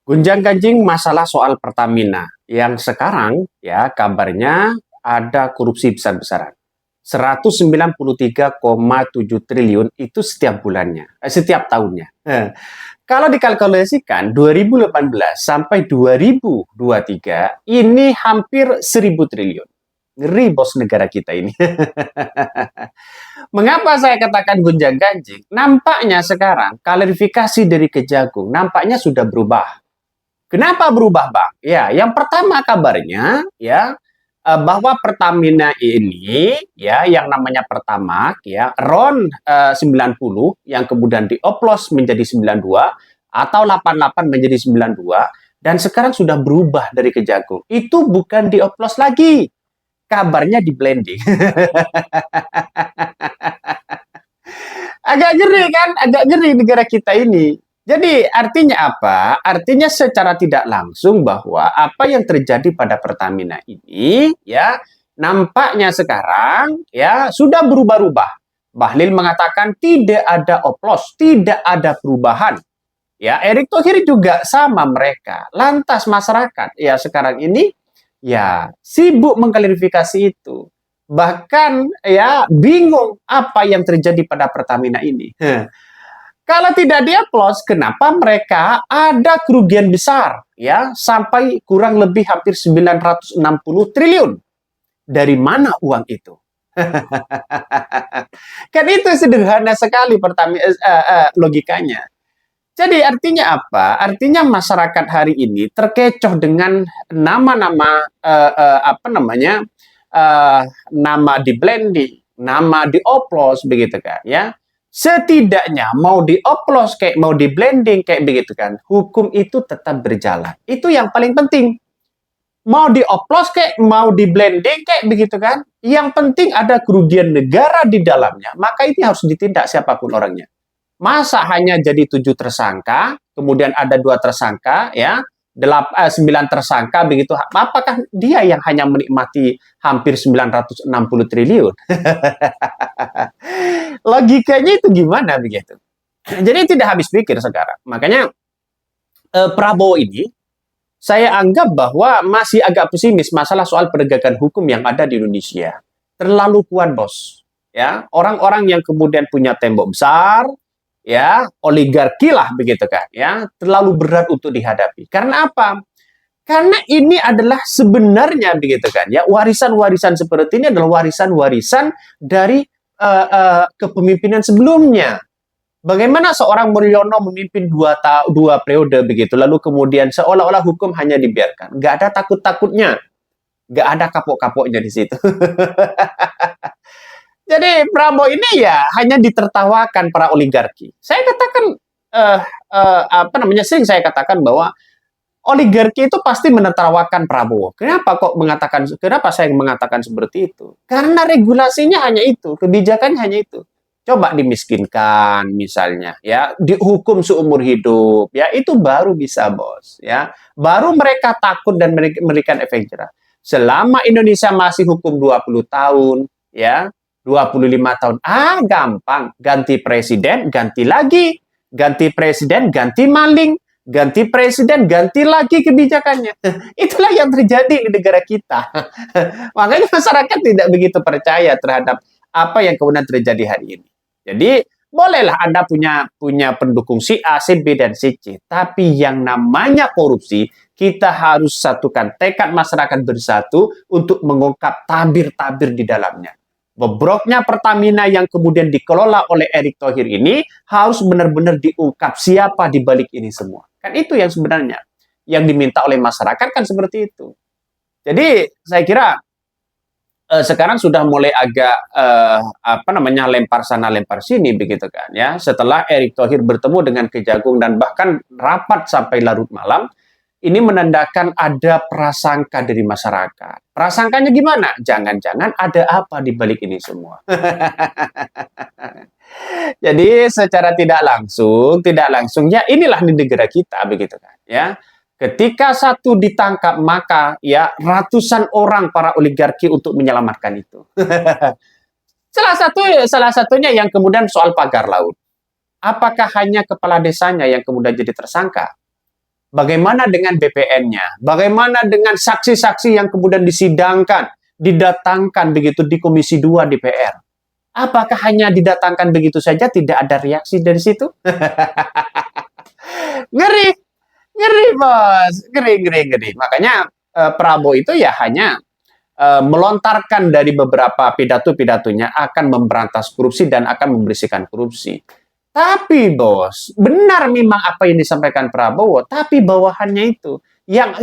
Gunjang-ganjing masalah soal Pertamina yang sekarang ya kabarnya ada korupsi besar-besaran. 193,7 triliun itu setiap bulannya, setiap tahunnya. Kalau dikalkulasikan 2018 sampai 2023 ini hampir 1.000 triliun. Ngeri bos negara kita ini. Mengapa saya katakan gunjang-ganjing? Nampaknya sekarang klarifikasi dari Kejagung nampaknya sudah berubah. Kenapa berubah, Bang? Ya, yang pertama kabarnya ya bahwa Pertamina ini ya yang namanya Pertamax ya RON 90 yang kemudian dioplos menjadi 92 atau 88 menjadi 92 dan sekarang sudah berubah dari Kejagung. Itu bukan dioplos lagi. Kabarnya di blending. Agak ngeri kan? Agak ngeri negara kita ini. Jadi artinya apa? Artinya secara tidak langsung bahwa apa yang terjadi pada Pertamina ini ya nampaknya sekarang ya sudah berubah-ubah. Bahlil mengatakan tidak ada oplos, tidak ada perubahan. Ya, Erick Thohir juga sama mereka. Lantas masyarakat ya sekarang ini ya sibuk mengklarifikasi itu. Bahkan ya bingung apa yang terjadi pada Pertamina ini. Kalau tidak diaplos, kenapa mereka ada kerugian besar ya sampai kurang lebih hampir 960 triliun. Dari mana uang itu? Kan itu sederhana sekali logikanya. Jadi artinya apa? Artinya masyarakat hari ini terkecoh dengan nama-nama apa namanya nama di blending, nama di oplos begitu kan ya. Setidaknya mau dioplos kayak mau di blending kayak begitu kan, hukum itu tetap berjalan. Itu yang paling penting. Mau dioplos kayak mau di blending kayak begitu kan, yang penting ada kerugian negara di dalamnya. Maka ini harus ditindak siapapun orangnya. Masa hanya jadi 7 tersangka, kemudian ada 2 tersangka, ya, 9 tersangka begitu. Apakah dia yang hanya menikmati hampir 960 triliun? Logikanya itu gimana begitu? Jadi tidak habis pikir sekarang. Makanya Prabowo ini saya anggap bahwa masih agak pesimis masalah soal penegakan hukum yang ada di Indonesia. Terlalu kuat, bos. Ya, orang-orang yang kemudian punya tembok besar, ya, oligarki lah begitu kan, ya, terlalu berat untuk dihadapi. Karena apa? Karena ini adalah sebenarnya begitu kan, ya, warisan-warisan seperti ini adalah warisan-warisan dari kepemimpinan sebelumnya. Bagaimana seorang Mulyono memimpin dua periode begitu, lalu kemudian seolah-olah hukum hanya dibiarkan. Nggak ada takut-takutnya, nggak ada kapok-kapoknya di situ. Jadi Prabowo ini ya hanya ditertawakan para oligarki. Saya katakan apa namanya sering saya katakan bahwa oligarki itu pasti menertawakan Prabowo. Kenapa saya mengatakan seperti itu? Karena regulasinya hanya itu, kebijakannya hanya itu. Coba dimiskinkan misalnya, ya, dihukum seumur hidup, ya, itu baru bisa, bos, ya. Baru mereka takut dan memberikan efek jerah. Selama Indonesia masih hukum 20 tahun, ya, 25 tahun, gampang, ganti presiden, ganti lagi, ganti presiden, ganti maling, ganti presiden, ganti lagi kebijakannya. Itulah yang terjadi di negara kita. Makanya masyarakat tidak begitu percaya terhadap apa yang kemudian terjadi hari ini. Jadi bolehlah Anda punya pendukung si A, si B, dan si C. Tapi yang namanya korupsi, kita harus satukan tekad masyarakat bersatu untuk mengungkap tabir-tabir di dalamnya. Bobroknya Pertamina yang kemudian dikelola oleh Erick Thohir ini harus benar-benar diungkap siapa di balik ini semua. Kan itu yang sebenarnya yang diminta oleh masyarakat kan seperti itu. Jadi saya kira sekarang sudah mulai agak apa namanya lempar sana lempar sini begitu kan ya. Setelah Erick Thohir bertemu dengan Kejagung dan bahkan rapat sampai larut malam, ini menandakan ada prasangka dari masyarakat. Prasangkanya gimana? Jangan-jangan ada apa di balik ini semua. Jadi secara tidak langsung ya inilah di negara kita begitu kan ya. Ketika satu ditangkap maka ya ratusan orang para oligarki untuk menyelamatkan itu. salah satunya yang kemudian soal pagar laut. Apakah hanya kepala desanya yang kemudian jadi tersangka? Bagaimana dengan BPN-nya? Bagaimana dengan saksi-saksi yang kemudian disidangkan, didatangkan begitu di Komisi 2 DPR? Apakah hanya didatangkan begitu saja, tidak ada reaksi dari situ? Ngeri, ngeri bos, ngeri, ngeri, ngeri. Makanya Prabowo itu ya hanya melontarkan dari beberapa pidato-pidatonya akan memberantas korupsi dan akan membersihkan korupsi. Tapi bos, benar memang apa yang disampaikan Prabowo, tapi bawahannya itu yang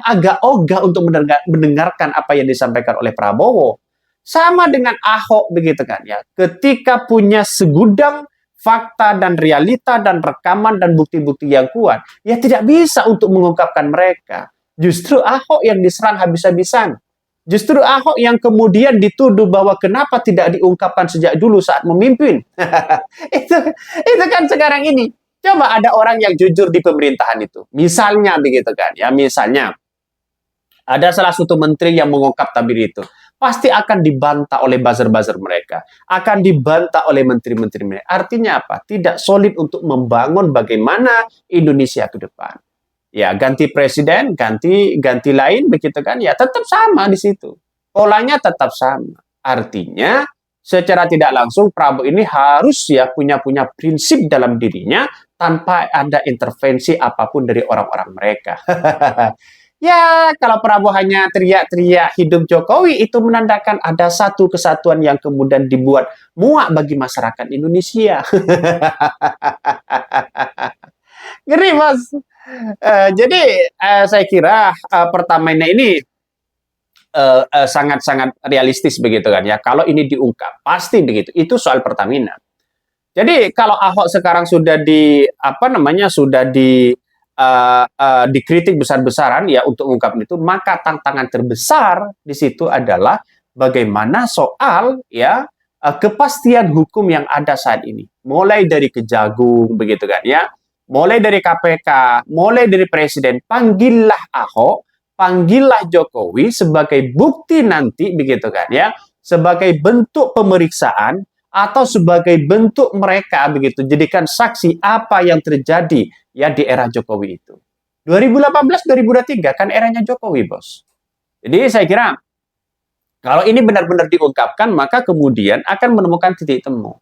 agak ogah untuk mendengarkan apa yang disampaikan oleh Prabowo. Sama dengan Ahok begitu kan ya. Ketika punya segudang fakta dan realita dan rekaman dan bukti-bukti yang kuat, ya tidak bisa untuk mengungkapkan mereka. Justru Ahok yang diserang habis-habisan. Justru Ahok yang kemudian dituduh bahwa kenapa tidak diungkapkan sejak dulu saat memimpin. itu kan sekarang ini. Coba ada orang yang jujur di pemerintahan itu. Misalnya begitu kan ya, misalnya ada salah satu menteri yang mengungkap tabir itu. Pasti akan dibantah oleh buzzer-buzzer mereka. Akan dibantah oleh menteri-menteri mereka. Artinya apa? Tidak solid untuk membangun bagaimana Indonesia ke depan. Ya, ganti presiden, ganti lain begitu kan? Ya, tetap sama di situ. Polanya tetap sama. Artinya, secara tidak langsung Prabowo ini harus ya punya prinsip dalam dirinya tanpa ada intervensi apapun dari orang-orang mereka. Ya, kalau Prabowo hanya teriak-teriak hidup Jokowi, itu menandakan ada satu kesatuan yang kemudian dibuat muak bagi masyarakat Indonesia. Ngeri, Mas. Jadi, saya kira Pertamina ini sangat-sangat realistis begitu kan ya. Kalau ini diungkap, pasti begitu. Itu soal Pertamina. Jadi kalau Ahok sekarang sudah dikritik besar-besaran ya untuk ungkap itu, maka tantangan terbesar di situ adalah bagaimana soal ya kepastian hukum yang ada saat ini, mulai dari Kejagung begitu kan ya, mulai dari KPK, mulai dari Presiden, panggillah Ahok, panggillah Jokowi sebagai bukti nanti begitu kan ya, sebagai bentuk pemeriksaan atau sebagai bentuk mereka begitu jadikan saksi apa yang terjadi ya di era Jokowi itu. 2018-2023 kan eranya Jokowi, Bos. Jadi saya kira kalau ini benar-benar diungkapkan maka kemudian akan menemukan titik temu.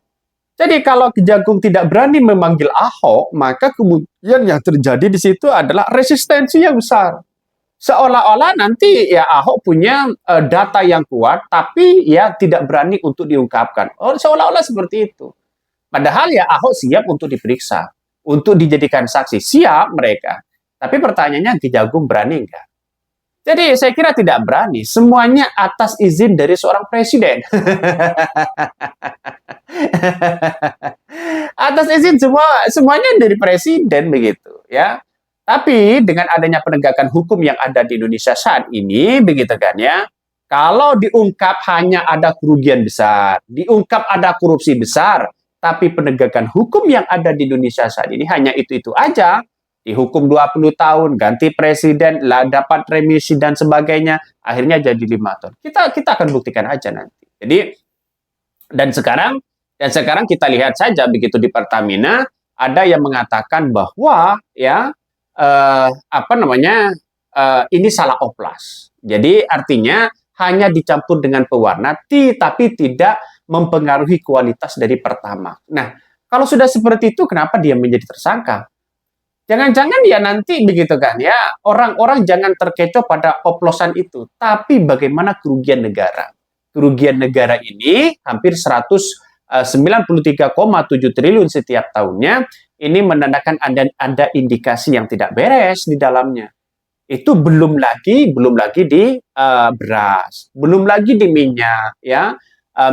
Jadi kalau Kejagung tidak berani memanggil Ahok, maka kemudian yang terjadi di situ adalah resistensi yang besar. Seolah-olah nanti ya Ahok punya data yang kuat, tapi ya tidak berani untuk diungkapkan. Oh, seolah-olah seperti itu. Padahal ya Ahok siap untuk diperiksa, untuk dijadikan saksi. Siap mereka. Tapi pertanyaannya Kejagung berani enggak? Jadi saya kira tidak berani. Semuanya atas izin dari seorang presiden. Atas izin semuanya dari presiden begitu ya. Tapi dengan adanya penegakan hukum yang ada di Indonesia saat ini, begitu kan ya, kalau diungkap hanya ada kerugian besar, diungkap ada korupsi besar, tapi penegakan hukum yang ada di Indonesia saat ini hanya itu-itu aja, dihukum 20 tahun, ganti presiden, lah dapat remisi dan sebagainya, akhirnya jadi 5 tahun. Kita akan buktikan aja nanti. Jadi, dan sekarang kita lihat saja begitu di Pertamina, ada yang mengatakan bahwa ya, ini salah oplas. Jadi artinya hanya dicampur dengan pewarna, tapi tidak mempengaruhi kualitas dari pertama. Nah, kalau sudah seperti itu, kenapa dia menjadi tersangka? Jangan-jangan ya nanti begitu kan ya, orang-orang jangan terkecoh pada oplosan itu, tapi bagaimana kerugian negara. Kerugian negara ini hampir 193,7 triliun setiap tahunnya, ini menandakan ada indikasi yang tidak beres di dalamnya. Itu belum lagi di beras, belum lagi di minyak, ya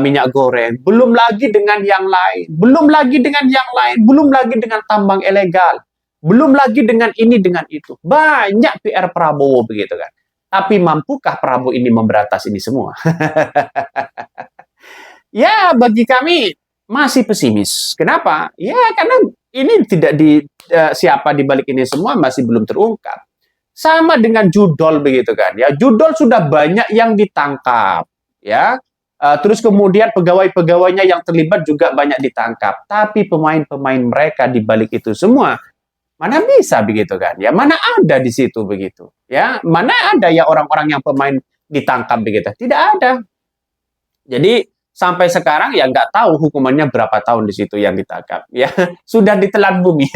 minyak goreng, belum lagi dengan yang lain, belum lagi dengan tambang ilegal, belum lagi dengan ini dengan itu. Banyak PR Prabowo begitu kan. Tapi mampukah Prabowo ini memberantas ini semua? Ya, bagi kami masih pesimis. Kenapa? Ya, karena ini tidak siapa di balik ini semua masih belum terungkap. Sama dengan judol begitu kan ya. Judol sudah banyak yang ditangkap, ya. Terus kemudian pegawai-pegawainya yang terlibat juga banyak ditangkap. Tapi pemain-pemain mereka di balik itu semua Mana bisa begitu kan? Ya mana ada di situ begitu. Ya, mana ada ya orang-orang yang pemain ditangkap begitu? Tidak ada. Jadi sampai sekarang ya nggak tahu hukumannya berapa tahun di situ yang ditangkap. Ya sudah ditelan bumi.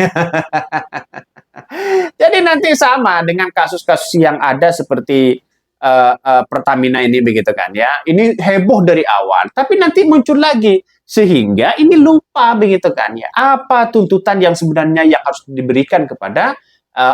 Jadi nanti sama dengan kasus-kasus yang ada seperti Pertamina ini begitu kan ya. Ini heboh dari awal, tapi nanti muncul lagi sehingga ini lupa begitu kan ya. Apa tuntutan yang sebenarnya yang harus diberikan kepada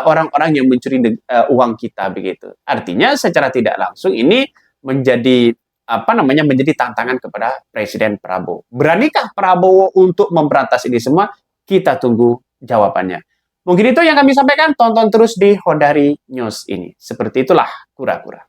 orang-orang yang mencuri uang kita begitu. Artinya secara tidak langsung ini menjadi menjadi tantangan kepada Presiden Prabowo. Beranikah Prabowo untuk memberantas ini semua? Kita tunggu jawabannya. Mungkin itu yang kami sampaikan. Tonton terus di Hodari News ini. Seperti itulah kura-kura.